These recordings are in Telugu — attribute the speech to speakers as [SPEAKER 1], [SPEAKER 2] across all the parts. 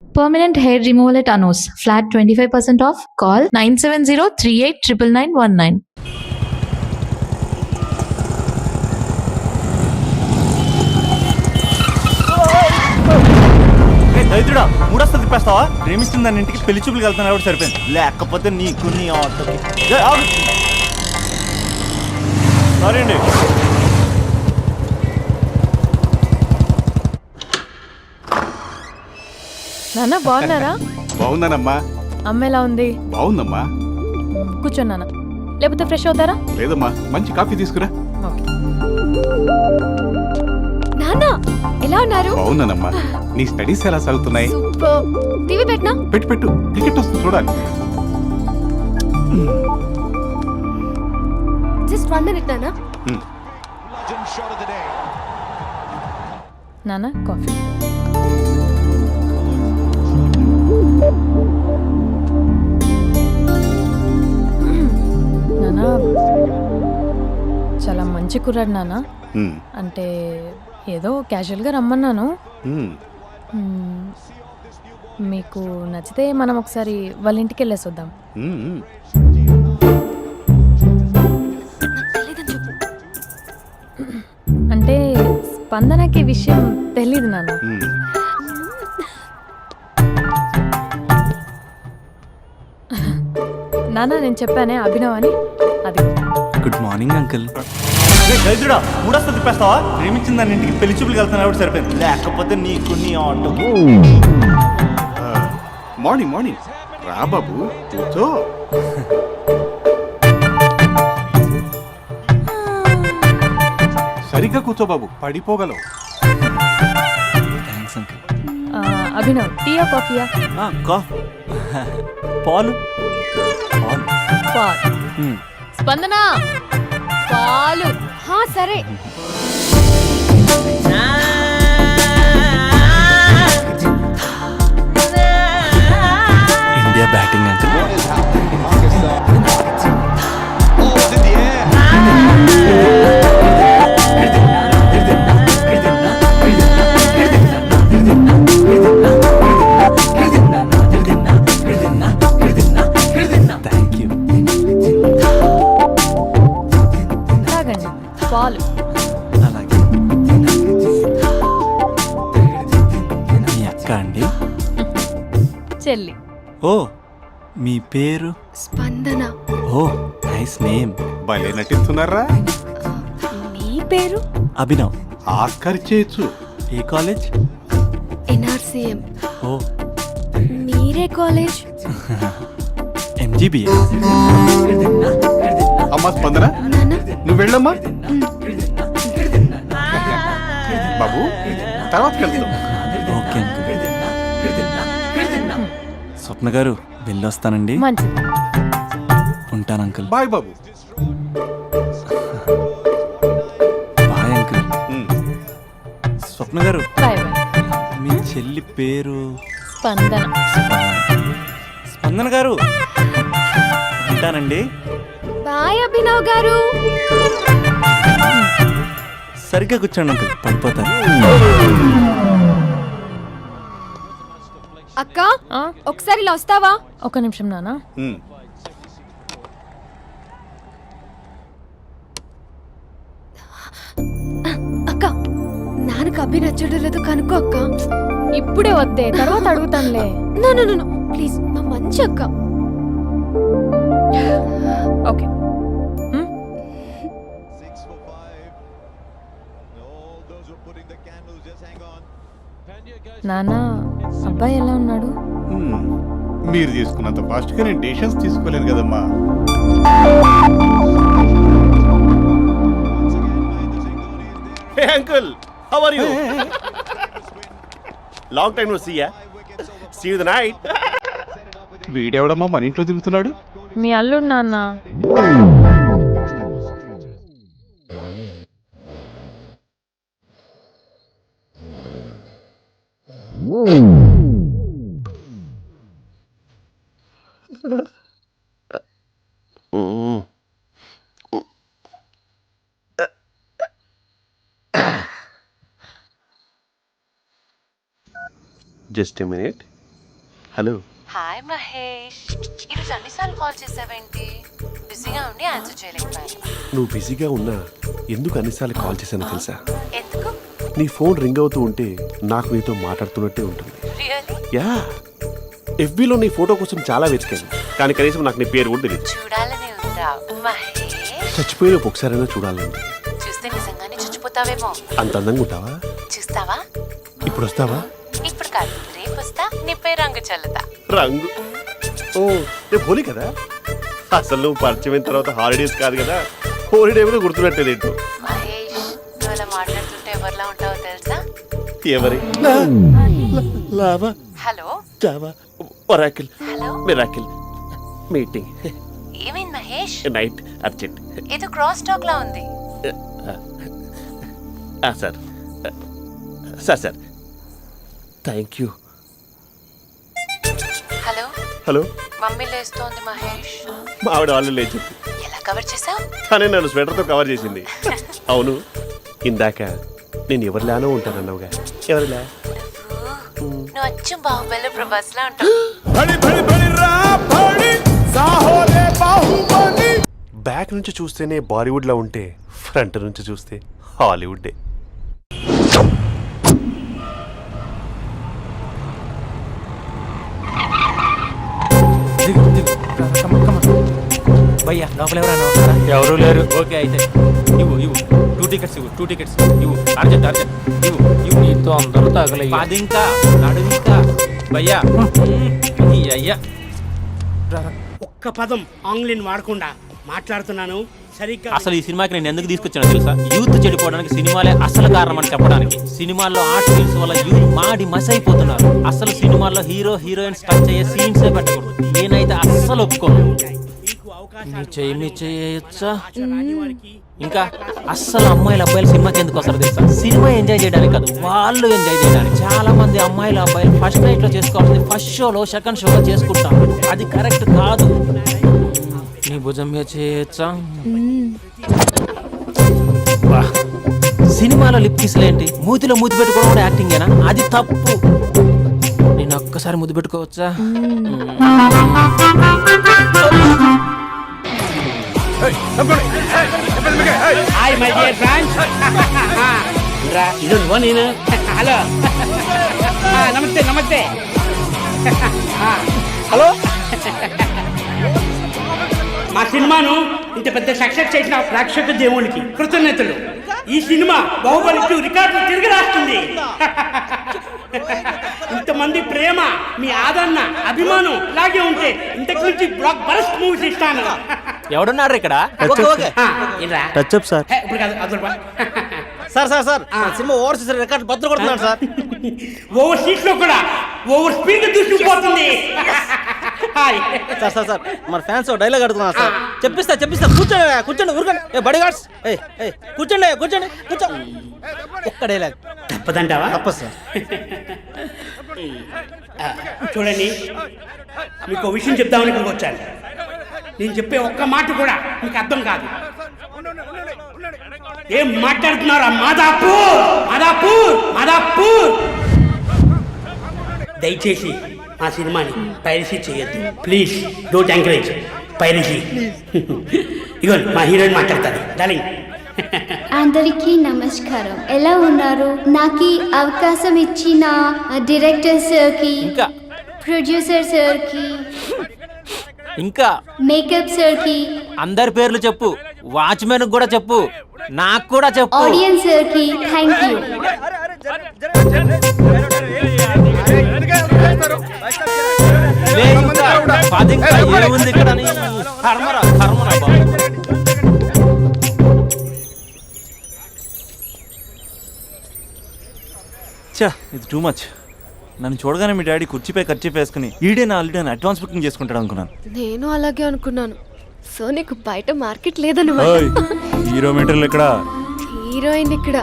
[SPEAKER 1] Permanent hair removal at Anos. Flat 25% off. Call 970-389919.
[SPEAKER 2] దైత్రుడా మూడొస్తా తిప్పేస్తావా? ప్రేమిస్తుంది దాని ఇంటికి పెళ్లి చూపులు వెళ్తాను కాబట్టి సరిపోయింది, లేకపోతే నీకు నీ ఆటోకి. సారీ అండి.
[SPEAKER 3] నాన్న బాగున్నారా?
[SPEAKER 4] బాగున్నానమ్మా.
[SPEAKER 3] అమ్మ ఎలా ఉంది?
[SPEAKER 4] బాగుందమ్మా.
[SPEAKER 3] కూర్చోన్నానా, లేకపోతే ఫ్రెష్ అవుతారా?
[SPEAKER 4] లేదమ్మా, మంచి కాఫీ తీసుకురా.
[SPEAKER 3] నాన్న ఎలా ఉన్నారు?
[SPEAKER 4] బాగున్నానమ్మా. నీ స్టడీస్ ఎలా సాగుతున్నాయి?
[SPEAKER 3] టీవీ పెట్టినా?
[SPEAKER 4] పెట్టు క్రికెట్ వస్తుంది చూడాలి.
[SPEAKER 3] జస్ట్ 1 minute నాన్న. నాన్న కాఫీ. నాన్న చాలా మంచి కుర్రాడు నాన్న. అంటే ఏదో క్యాజువల్గా రమ్మన్నాను. మీకు నచ్చితే మనం ఒకసారి వాళ్ళ ఇంటికి వెళ్ళేసి వద్దాం. అంటే స్పందనకి విషయం తెలీదు నాన్న. నాన్న నేను చెప్పానే అభినవ్ అని, అది.
[SPEAKER 2] Good morning uncle. దైత్రుడా మూడొస్తా తిప్పేస్తావా? ప్రేమించింది దాని ఇంటికి పెళ్లి చూపులు వెళ్తాను కాబట్టి సరిపోయింది, లేకపోతే నీకు నీ ఆటోకి.
[SPEAKER 4] మార్నింగ్ రా బాబు, కూర్చో. సరిగ్గా కూర్చో బాబు, పడిపోగలవు.
[SPEAKER 2] Thanks uncle.
[SPEAKER 3] అభినవ్ టీయా కాఫీయా?
[SPEAKER 2] పాలు.
[SPEAKER 3] స్పందన పాలు. సరే.
[SPEAKER 2] India batting uncle.
[SPEAKER 3] తాగండి పాలు.
[SPEAKER 2] అలాగే. మీ అక్క అండి?
[SPEAKER 3] చెల్లి.
[SPEAKER 2] ఓ, మీ పేరు?
[SPEAKER 3] స్పందన.
[SPEAKER 2] ఓ, నైస్ నేమ్.
[SPEAKER 4] భలే నటిస్తున్నారా?
[SPEAKER 3] మీ పేరు?
[SPEAKER 2] అభినవ్.
[SPEAKER 4] ఆస్కర్ చేయొచ్చు.
[SPEAKER 2] ఏ కాలేజ్?
[SPEAKER 3] NRCM.
[SPEAKER 2] ఓ,
[SPEAKER 3] మీరే కాలేజ్?
[SPEAKER 2] MGBA.
[SPEAKER 4] అమ్మా స్పందన, నువ్వు వెళ్ళమ్మా. బాబు తర్వాత వెళ్తాం.
[SPEAKER 2] Okay uncle. స్వప్న గారు వెళ్ళొస్తానండి.
[SPEAKER 3] మంచిది.
[SPEAKER 2] ఉంటాను అంకుల్.
[SPEAKER 4] బాయ్ బాబు.
[SPEAKER 2] Bye uncle. స్వప్న గారు,
[SPEAKER 3] బాయ్ బాయ్.
[SPEAKER 2] మీ చెల్లి పేరు?
[SPEAKER 3] స్పందన.
[SPEAKER 2] స్పందన గారు, ఉంటానండి.
[SPEAKER 3] బాయ్ అభినవ్ గారు.
[SPEAKER 2] సరిగ్గా కూర్చోండి అంకుల్, పడిపోతారు.
[SPEAKER 3] అక్క ఒకసారి ఇలా వస్తావా? ఒక నిమిషం నాన్న. అక్క నాన్నకు అభి నచ్చడం లేదు కనుక్కో అక్క. ఇప్పుడే వద్దే, తర్వాత అడుగుతానులే. నో ప్లీజ్, మా మంచి అక్క. ఓకే. నాన్న అబ్బాయి ఎలా ఉన్నాడు?
[SPEAKER 4] మీరు తీసుకున్నంత ఫాస్ట్ గా నేను డెసిషన్స్ తీసుకోలేను కదమ్మా.
[SPEAKER 5] Hey uncle, how are you? Long time no see ya. See you the night.
[SPEAKER 4] వీడెవడమ్మా మన ఇంట్లో తిరుగుతున్నాడు?
[SPEAKER 3] మీ అల్లుడు నాన్న.
[SPEAKER 5] Just a minute. Hello.
[SPEAKER 6] Hi Mahesh, ఈరోజు అన్నిసార్లు కాల్ చేసావేంటి? బిజీగా ఉండి ఆన్సర్ చేయలేకపోయాను.
[SPEAKER 5] నువ్వు బిజీగా ఉన్నా ఎందుకు అన్నిసార్లు కాల్ చేశానో తెలుసా?
[SPEAKER 6] ఎందుకు?
[SPEAKER 5] నీ ఫోన్ రింగ్ అవుతూ ఉంటే నాకు నీతో మాట్లాడుతున్నట్టే ఉంటుంది.
[SPEAKER 6] రియల్లీ?
[SPEAKER 5] యా, ఎఫ్బీలో నీ ఫోటో కోసం చాలా వెతికాను, కానీ కనీసం నాకు నీ పేరు కూడా తెలియదు.
[SPEAKER 6] చూడాలని ఉందా మహేష్?
[SPEAKER 5] చచ్చిపోయిన ఒకసారైనా చూడాలండి.
[SPEAKER 6] చూస్తే నిజంగానే చచ్చిపోతావేమో.
[SPEAKER 5] అంత అందంగా ఉంటావా?
[SPEAKER 6] చూస్తావా?
[SPEAKER 5] ఇప్పుడు వస్తావా?
[SPEAKER 6] ఇప్పుడు కాదు, రేపు వస్తా, నీపై రంగు చల్లుతా.
[SPEAKER 5] రంగు? ఓ, రేపు హోలీ కదా. అసలు నువ్వు పరిచయం తర్వాత హాలిడేస్ కాదు కదా, హోలిడే కూడా గుర్తుపెట్టేది ఏంటో.
[SPEAKER 6] మహేష్, నువ్వు అలా మాట్లాడుతుంటే ఎవరిలా ఉంటావో తెలుసా?
[SPEAKER 5] ఎవరి? Lava,
[SPEAKER 6] hello,
[SPEAKER 5] Java, Oracle,
[SPEAKER 6] hello,
[SPEAKER 5] miracle, meeting,
[SPEAKER 6] ఏమైంది మహేష్?
[SPEAKER 5] Night, urgent.
[SPEAKER 6] ఏదో క్రాస్ టాక్ లా ఉంది.
[SPEAKER 5] Sir sir sir thank you.
[SPEAKER 6] Hello,
[SPEAKER 5] hello,
[SPEAKER 6] mummy లేస్తోంది మహేష్.
[SPEAKER 5] మా ఆవిడ వాళ్ళు లేచింది.
[SPEAKER 6] ఎలా కవర్ చేసావు?
[SPEAKER 5] కానీ నన్ను స్వెటర్తో కవర్ చేసింది. అవును, ఇందాక నేను ఎవరిలానో ఉంటానన్నావుగా, ఎవరిలా?
[SPEAKER 6] నువ్వు అచ్చం బాహుబలి ప్రభాస్ లా ఉంటావు.
[SPEAKER 5] బ్యాక్ నుంచి చూస్తేనే బాలీవుడ్ లా ఉంటే ఫ్రంట్ నుంచి చూస్తే హాలీవుడ్.
[SPEAKER 7] భయ్యా లోపల ఎవరైనా ఎవరు లేరు. ఓకే అయితే ఇవ్వు 2 టికెట్స్ ఇవ్వు. 2 టికెట్స్ ఇవ్వు. అర్జెంట్ ఇవ్వు. నీతో అందరూ తగలయ్య. 10 ఇంకా నడుము ఇంకా భయ్యా. ఈ అయ్యా
[SPEAKER 8] ఒక్క పదం ఆంగ్లీన్ వాడకుండా మాట్లాడుతున్నాను సరిగ్గా.
[SPEAKER 7] అసలు ఈ సినిమాకి నేను ఎందుకు తీసుకొచ్చానో తెలుసా? యూత్ చెడిపోవడానికి సినిమాలే అసలు కారణం అని చెప్పడానికి. సినిమాల్లో ఆర్ట్ ఫిల్మ్స్ వల్ల యూత్ మాడి మస్ అయిపోతున్నారు. అసలు సినిమాల్లో హీరో హీరోయిన్స్ టచ్ అయ్యే సీన్సే పెట్టకూడదు. నేనైతే అస్సలు ఒప్పుకోను. మీ చేయొచ్చా? ఇంకా అస్సలు అమ్మాయిలు అబ్బాయిలు సినిమాకి ఎందుకు వస్తారు తెలుసా? సినిమా ఎంజాయ్ చేయడానికి కాదు, వాళ్ళు ఎంజాయ్ చేయడానికి. చాలా మంది అమ్మాయిలు అబ్బాయిలు ఫస్ట్ నైట్ లో చేసుకోవాల్సింది ఫస్ట్ షోలో సెకండ్ షోలో చేసుకుంటాం. అది కరెక్ట్ కాదు. నీ భుజం మీద చేయొచ్చా? సినిమాలో లిప్ కిస్లేంటి? మూతిలో మూతి పెట్టుకోవడం కూడా యాక్టింగేనా? అది తప్పు. నేను ఒక్కసారి ముద్దు పెట్టుకోవచ్చా?
[SPEAKER 8] Hi my dear friends. ఇది నువ్వు నేను. హలో, నమస్తే. హలో, మా సినిమాను ఇంత పెద్ద సక్సెస్ చేసిన ప్రేక్షక దేవునికి కృతజ్ఞతలు. ఈ సినిమా బాహుబలి 2 రికార్డులు తిరిగి రాస్తుంది. ఇంతమంది ప్రేమ, మీ ఆదరణ, అభిమానం ఇలాగే ఉంటే ఇంతకు నుంచి బ్లాక్ బరస్ట్ మూవీస్ ఇస్తాను.
[SPEAKER 7] ఎవడున్నారు ఇక్కడ?
[SPEAKER 2] Touch up sir.
[SPEAKER 8] ఇప్పుడు కాదు, అదొక
[SPEAKER 2] సార్ సినిమా ఓవర్సీస్ రికార్డ్ బద్దలు కొడుతున్నాడు సార్.
[SPEAKER 8] ఓవర్ సీట్ లో కూడా ఓవర్ స్పీడ్ దూసుకుపోతుంది.
[SPEAKER 2] సార్ మన ఫ్యాన్స్ డైలాగ్ అడుగుతున్నారు సార్. చెప్పిస్తా కూర్చోండి ఊరుకోండి. బడి గార్డ్స్ కూర్చోండి. ఒక్క డైలాగ్
[SPEAKER 8] తప్పదంటావా?
[SPEAKER 2] తప్పదు సార్.
[SPEAKER 8] చూడండి, మీకు విషయం చెప్దామని ఇక్కడికి వచ్చాను. నేను చెప్పే ఒక్క మాట కూడా మీకు అర్థం కాదు. ఏం మాట్లాడుతున్నారా? మాదాపూర్. దయచేసి మా సినిమాని పైరసీ చేయొద్దు ప్లీజ్. Don't encourage piracy. ఇగోండి మా హీరోయిన్ మాట్లాడతారు. డార్లింగ్.
[SPEAKER 9] అందరికీ నమస్కారం. ఎలా ఉన్నారు? నాకు ఈ అవకాశం ఇచ్చిన డైరెక్టర్ సార్కి,
[SPEAKER 7] ఇంకా
[SPEAKER 9] ప్రొడ్యూసర్ సార్కి,
[SPEAKER 7] ఇంకా
[SPEAKER 9] మేకప్ సార్కి,
[SPEAKER 7] అందరి పేర్లు చెప్పు. వాచ్మెన్ కూడా చెప్పు, నాకు కూడా చెప్పు.
[SPEAKER 9] ఆడియన్స్ సార్కి థ్యాంక్ యూ.
[SPEAKER 7] ఏముంది ఇక్కడ? కర్మరా బాబు.
[SPEAKER 2] ఇది టూ మచ్. నన్ను చూడగానే మీ డాడీ కుర్చీపై ఖర్చు వేసుకుని ఈడే నా ఆల్రెడీ అడ్వాన్స్ బుకింగ్ చేసుకుంటాడు అనుకున్నాను.
[SPEAKER 3] నేను అలాగే అనుకున్నాను. సో నీకు బయట మార్కెట్ లేదన్నమాట.
[SPEAKER 2] హీరో మెటీరియల్ ఇక్కడ,
[SPEAKER 3] హీరోయిన్ ఇక్కడ.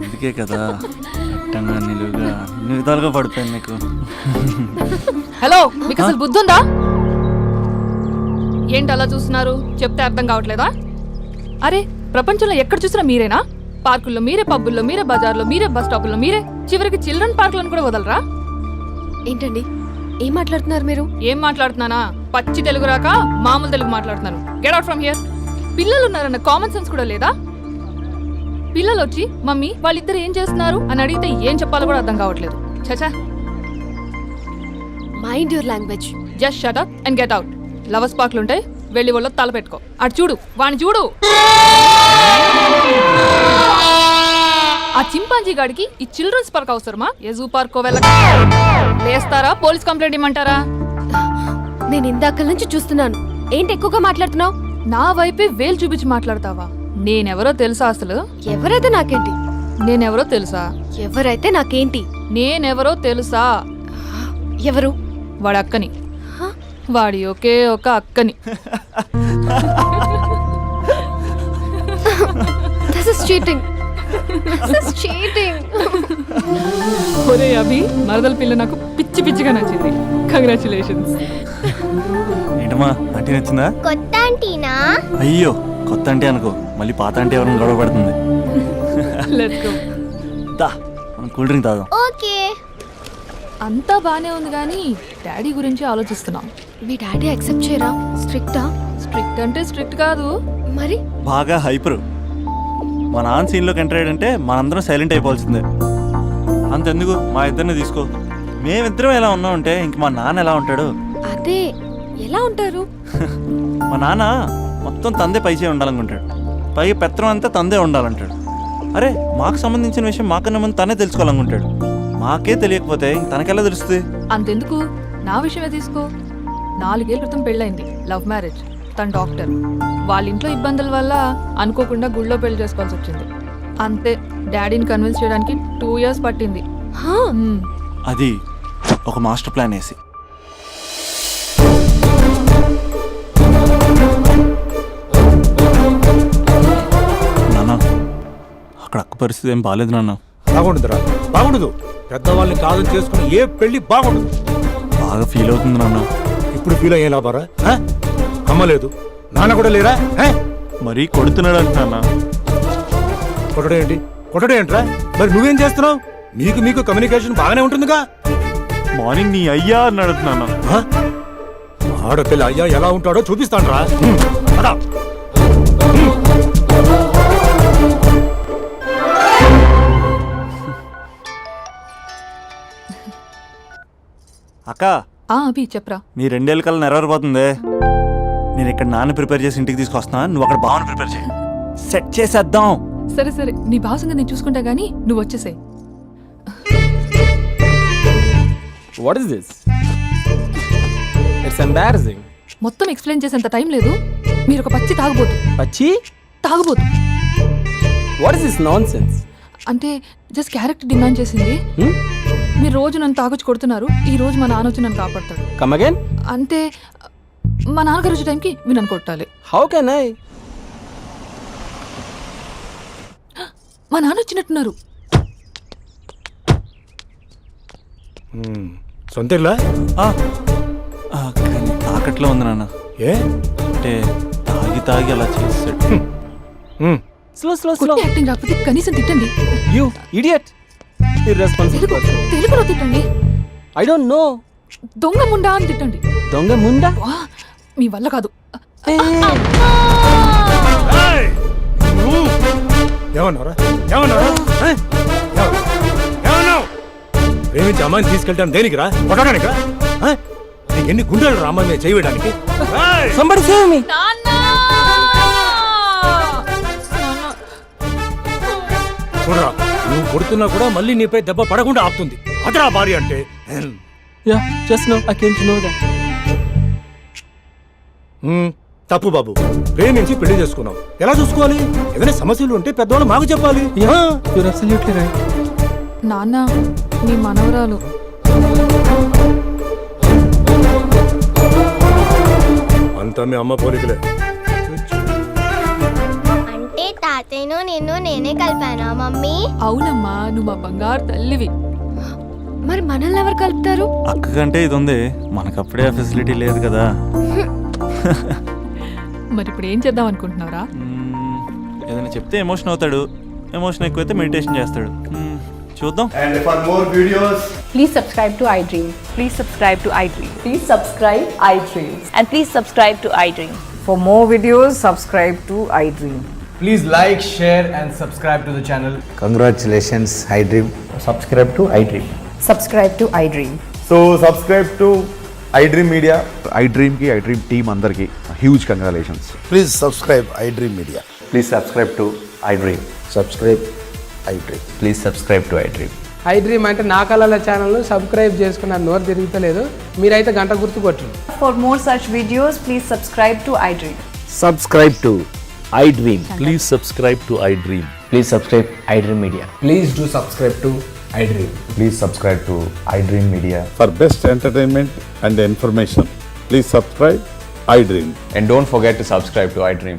[SPEAKER 2] అందుకే కదా అట్టంగా నిలువుగా అన్ని విధాలుగా పడిపోయాను నీకు.
[SPEAKER 10] హలో, మీకు అసలు బుద్ధి ఉందా? ఏంటి అలా చూస్తున్నారు? చెప్తే అర్థం కావట్లేదా? అరే, ప్రపంచంలో ఎక్కడ చూసినా మీరేనా? పార్కుల్లో మీరే, పబ్బుల్లో మీరే, బజార్లో మీరే, బస్ స్టాపుల్లో మీరే, చివరికి చిల్డ్రన్ పార్కులను కూడా వదలరా?
[SPEAKER 3] ఏంటండి ఏం మాట్లాడుతున్నారు మీరు?
[SPEAKER 10] ఏం మాట్లాడుతున్నానా? పచ్చి తెలుగు రాక మామూలు తెలుగు మాట్లాడుతున్నాను. Get out from here. పిల్లలు ఉన్నారన్న కామన్ సెన్స్ కూడా లేదా? పిల్లలు వచ్చి మమ్మీ వాళ్ళిద్దరు ఏం చేస్తున్నారు అని అడిగితే ఏం చెప్పాలో కూడా అర్థం కావట్లేదు. చచా.
[SPEAKER 3] Mind your language.
[SPEAKER 10] Just shut up and get out. Lovers పార్క్లు ఉంటాయి, వెళ్ళి వాళ్ళ తల పెట్టుకో. అటు చూడు, వాణ్ణి చూడు. ఆ చింపాంజీ గాడికి ఈ చిల్డ్రన్స్ పార్క్ అవసరమా? ఏ జూ పార్కో వెళ్ళక లేస్తారా? పోలీస్ కంప్లైంట్ ఇమ్మంటారా?
[SPEAKER 3] నేను ఇందాక నుంచి చూస్తున్నాను. ఏంటి ఎక్కువగా మాట్లాడుతున్నావు?
[SPEAKER 10] నా వైపే వేలు చూపించి మాట్లాడతావా? నేనెవరో తెలుసా? అసలు
[SPEAKER 3] ఎవరైతే నాకేంటి?
[SPEAKER 10] నేనెవరో తెలుసా?
[SPEAKER 3] ఎవరైతే నాకేంటి?
[SPEAKER 10] నేనెవరో తెలుసా?
[SPEAKER 3] ఎవరు?
[SPEAKER 10] వాడి అక్కని. వాడి ఒకే ఒక అక్కని.
[SPEAKER 3] This is cheating. This is cheating.
[SPEAKER 10] ఒరే అభి, మరదల పిల్ల నాకు పిచ్చి పిచ్చిగా నచ్చింది. కంగ్రాచులేషన్స్.
[SPEAKER 11] ఏంటమ్మా ఆంటీ నచ్చిందా?
[SPEAKER 9] కొత్త ఆంటీనా?
[SPEAKER 11] అయ్యో కొత్త అంటే అనుకో, మళ్ళీ పాత అంటే ఎవరైనా గొడవ పడుతుంది.
[SPEAKER 10] Let's go.
[SPEAKER 11] దా మనం కూల్ డ్రింక్ తాగాం.
[SPEAKER 9] ఓకే.
[SPEAKER 10] అంతా బానే ఉంది కానీ డాడీ గురించి ఆలోచిస్తున్నాం.
[SPEAKER 3] మీ డాడీ యాక్సెప్ట్ చేయరా? స్ట్రిక్టా?
[SPEAKER 10] స్ట్రిక్ట్ అంటే స్ట్రిక్ట్ కాదు
[SPEAKER 3] మరి.
[SPEAKER 11] బాగా హైపర్. మా నాన్న సీన్లోకి ఎంటర్ అయ్యాడంటే మనందరం సైలెంట్ అయిపోవాల్సిందే. అంతెందుకు మా ఇద్దరిని తీసుకో, మేమిద్దరం ఎలా ఉన్నామంటే ఇంక మా నాన్న ఎలా ఉంటాడు?
[SPEAKER 3] అదే ఎలా ఉంటారు?
[SPEAKER 11] మా నాన్న మొత్తం తందే పైచే ఉండాలనుకుంటాడు, పైగా పెత్తనం అంతా తందే ఉండాలంటాడు. అరే మాకు సంబంధించిన విషయం మాకన్నా ముందు తనే తెలుసుకోవాలనుకుంటాడు. మాకే తెలియకపోతే తనకెలా తెలుస్తుంది?
[SPEAKER 10] అంతెందుకు, నా విషయమే తీసుకో. 4 ఏళ్ల క్రితం పెళ్ళైంది, లవ్ మ్యారేజ్. తన డాక్టర్. వాళ్ళ ఇంట్లో ఇబ్బందుల వల్ల అనుకోకుండా గుళ్ళో పెళ్లి చేసుకోవాల్సి వచ్చింది. అంతే, డాడీని కన్విన్స్ చేయడానికి 2 years పట్టింది.
[SPEAKER 11] అది ఒక మాస్టర్ ప్లాన్ వేసి. నాన్న అక్కడ అక్క పరిస్థితి ఏం బాగాలేదు నాన్న.
[SPEAKER 12] బాగుండదురా, బాగుండదు. పెద్దవాళ్ళని కాదని చేసుకుని ఏ పెళ్లి బాగుండదు.
[SPEAKER 11] బాగా ఫీల్ అవుతుంది నాన్న.
[SPEAKER 12] ఇప్పుడు ఫీల్ అయ్యే లాభారా? అమ్మ లేదు, నాన్న కూడా లేరా?
[SPEAKER 11] మరీ కొడుతున్నాడు అంటున్నా.
[SPEAKER 12] కొట్టడం ఏంటి? కొట్టడం ఏంట్రా? మరి నువ్వేం చేస్తున్నావు? మీకు కమ్యూనికేషన్ బాగానే ఉంటుందిగా.
[SPEAKER 11] మార్నింగ్ నీ అయ్యా అని అడుగుతున్నాను.
[SPEAKER 12] ఆడపిల్ల అయ్యా ఎలా ఉంటాడో చూపిస్తాను రా.
[SPEAKER 11] అక్క
[SPEAKER 10] అభి చెప్పరా.
[SPEAKER 11] నీ 2 ఏళ్ళ కల్లా నెరవేరిపోతుంది. నేను ఇక్కడ నాన్న ప్రిపేర్ చేసి ఇంటికి తీసుకొస్తున్నా, నువ్వు అక్కడ బావని ప్రిపేర్ చేయి. సెట్ చేసేద్దాం.
[SPEAKER 10] సరే సరే, నీ భాసంగా నేను చూసుకుంటా గానీ నువ్వు వచ్చేసాయి.
[SPEAKER 2] What is this? It's embarrassing.
[SPEAKER 10] మొత్తం ఎక్స్ప్లెయిన్ చేసేంత టైం లేదు. మీరు ఒక పచ్చి తాగుబోతు.
[SPEAKER 2] పచ్చి
[SPEAKER 10] తాగుబోతు.
[SPEAKER 2] What is this nonsense?
[SPEAKER 10] అంటే జస్ట్ క్యారెక్టర్ డిమాండ్ చేసింది. మీరు రోజు నన్ను తాగొచ్చి కొడుతున్నారు, ఈ రోజు మా నాన్న వచ్చి నన్ను కాపాడతాడు.
[SPEAKER 2] Come again.
[SPEAKER 10] అంటే మా నాన్నగారు వచ్చే టైంకి మీరు నన్ను కొట్టాలి.
[SPEAKER 2] How can I?
[SPEAKER 10] మా నాన్న వచ్చినట్టున్నారు.
[SPEAKER 12] సొంత ఇల్లా?
[SPEAKER 11] కానీ తాకట్లో ఉంది నాన్న.
[SPEAKER 12] ఏ
[SPEAKER 11] అంటే తాగి తాగి అలా చేస్తాడు.
[SPEAKER 2] Slow slow slow.
[SPEAKER 10] యాక్టింగ్ రాకపోతే కనీసం తిట్టండి.
[SPEAKER 2] You idiot. ఇర్రెస్పాన్సిబుల్.
[SPEAKER 10] తెలుగులో తిట్టండి.
[SPEAKER 2] I don't know.
[SPEAKER 10] దొంగ ముండా అని తిట్టండి.
[SPEAKER 2] దొంగ ముండా?
[SPEAKER 10] మీ వల్ల కాదు.
[SPEAKER 12] ఏమన్నారా? ప్రేమించి అమ్మాయిని తీసుకెళ్ళడానికి దేనికిరా? కొట్టడానికా? నీకు ఎన్ని గుండెలు రా అమ్మాయి మీద చేయడానికి?
[SPEAKER 2] Somebody save me.
[SPEAKER 12] చూడరా, నువ్వు కొడుతున్నా కూడా మళ్ళీ నీపై దెబ్బ పడకుండా ఆపుతుంది. అదరా భార్య అంటే.
[SPEAKER 2] Yeah, just now I came to know that.
[SPEAKER 12] తప్పు బాబు, ప్రేమించి పెళ్లి చేసుకున్నావు. ఎలా చూసుకోవాలి? ఏదైనా సమస్యలు ఉంటే పెద్దవాళ్ళు మాకు చెప్పాలి.
[SPEAKER 2] You're absolutely right.
[SPEAKER 10] నాన్న, మీ మనవరాలు.
[SPEAKER 12] అంతా మీ అమ్మ పోలికలే.
[SPEAKER 9] అంటే తాతయ్యను నిన్ను నేనే కలిపానా మమ్మీ?
[SPEAKER 10] అవునమ్మా, నువ్వు మా బంగారు తల్లివి.
[SPEAKER 3] మరి మనల్ని ఎవరు కలుపుతారు?
[SPEAKER 11] అక్క కంటే ఇది ఉంది, మనకప్పుడే ఆ ఫెసిలిటీ లేదు కదా.
[SPEAKER 10] మరి ఇప్పుడు ఏం చేద్దాం అనుకుంటున్నారా?
[SPEAKER 11] ఏదైనా చెప్తే ఎమోషన్ అవుతాడు, ఎమోషన్ ఎక్కువైతే మెడిటేషన్ చేస్తాడు. చూద్దాం.
[SPEAKER 4] And for more videos,
[SPEAKER 3] please subscribe to I dream.
[SPEAKER 6] Please subscribe to iDream.
[SPEAKER 3] Please subscribe I dream.
[SPEAKER 6] And please subscribe to iDream.
[SPEAKER 3] For more videos, subscribe to iDream.
[SPEAKER 12] Please like, share and subscribe to the channel.
[SPEAKER 13] Congratulations, iDream.
[SPEAKER 12] Subscribe to iDream.
[SPEAKER 3] Subscribe to iDream.
[SPEAKER 12] So subscribe to iDream Media.
[SPEAKER 4] iDream ki iDream team andarki huge congratulations.
[SPEAKER 13] Please subscribe iDream Media.
[SPEAKER 12] Please subscribe to iDream.
[SPEAKER 13] Subscribe iDream.
[SPEAKER 12] Please subscribe to iDream.
[SPEAKER 8] iDream అంటే నా కళల ఛానల్ సబ్స్క్రైబ్ చేసుకున్న నోరు తిరుగుతలేదు. మీరైతే గంట గుర్తు కొట్టండి.
[SPEAKER 3] For more such videos, please subscribe to iDream.
[SPEAKER 13] Subscribe to iDream.
[SPEAKER 5] Please subscribe to iDream.
[SPEAKER 13] Please subscribe iDream Media.
[SPEAKER 12] Please do subscribe to iDream.
[SPEAKER 13] Please subscribe to iDream Media.
[SPEAKER 4] For best entertainment and information, please subscribe iDream.
[SPEAKER 13] And don't forget to subscribe to iDream.